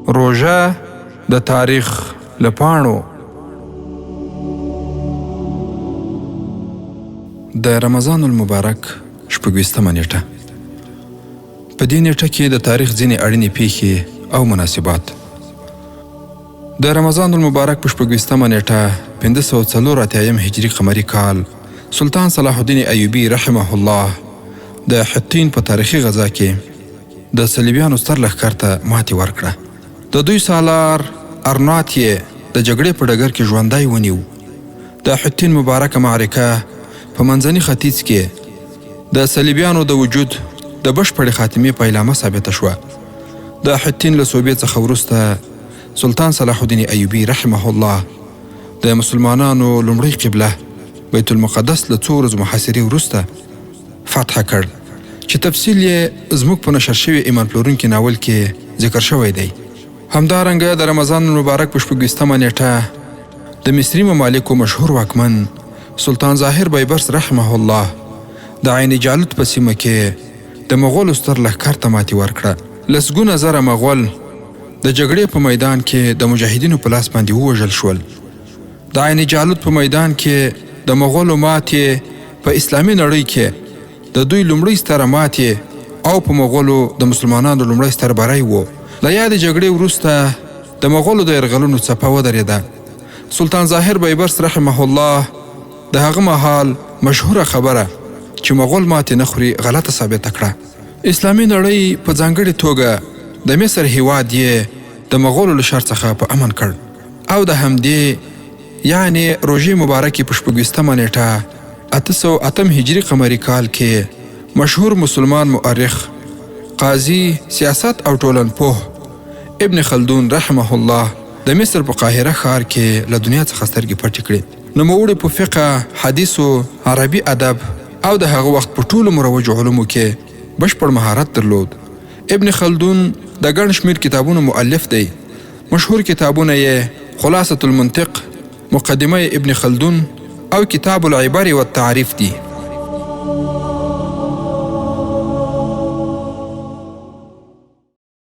روژه د تاریخ له پاڼو. د رمضان المبارک 26مه نیټه. په دې نیټه کې د تاریخ ځینې اړینې پیښې او مناسبات. د رمضان المبارک په 26مه نیټه 584 هجري قمري کال سلطان صلاح الدین ایوبي رحمه الله د حطین په تاریخي غزا کې د صلیبیانو ستر لښکر ته ماتې ورکړه. د دوی سالار ارنات یې د جګړې په ډګر کې ژوندی ونیو. د حطین مبارکه معرکه په منځني ختیځ کې د صلیبیانو د وجود د بشپړې خاتمې پیلامه ثابته شوه. د حطین له صوبې څخه وروسته سلطان صلاح الدین ایوبي رحمه الله د مسلمانانو لومړی قبله بیت المقدس له څو ورځو محاصرې وروسته فتح کړ، چې تفصیل یې زموږ په نشر شوي ایمان پلورونکي ناول کې ذکر شوی دی. همدارنګه د رمضان المبارک په 26مه نیټه د مصري ممالکو مشهور واکمن سلطان ظاهر بیبرس رحمه الله د عین جالوت په سیمه کې د مغولو ستر لښکر ته ماتې ورکړه. لسګونه زره مغول د جګړې په میدان کې د مجاهدینو په لاس باندې ووژل شول. د عین جالوت په میدان کې د مغولو ماتې په اسلامي نړۍ کې د دوی لومړی ستره ماتې او په مغولو د مسلمانانو لومړی ستر بری و. له یادې جګړې وروسته د مغولو د یرغلونو څپه ودرېده. سلطان ظاهر بیبرس رحمه الله د هغه مهال مشهوره خبره چې مغول ماتې نه خوري غلطه ثابته کړه. اسلامي نړۍ په ځانګړې توګه د مصر هیواد یې د مغولو له شر څخه په امن کړ او د همدې یعنی روژې مبارکې په 26مه نیټه 808 هجري قمري کال کې مشهور مسلمان مؤرخ، قاضي، سیاست او ټولنپوه ابن خلدون رحمه الله د مصر په قاهره ښار کې له دنیا څخه سترګې پټې کړې. نوموړي په فقه، حدیثو، عربي ادب او د هغه وخت په ټولو مروجو علومو کې بشپړ مهارت درلود. ابن خلدون د ګڼ شمېر کتابونو مؤلف دی. مشهور کتابونه یې خلاصة المنطق، مقدمه ابن خلدون او کتاب العبر والتعریف دي.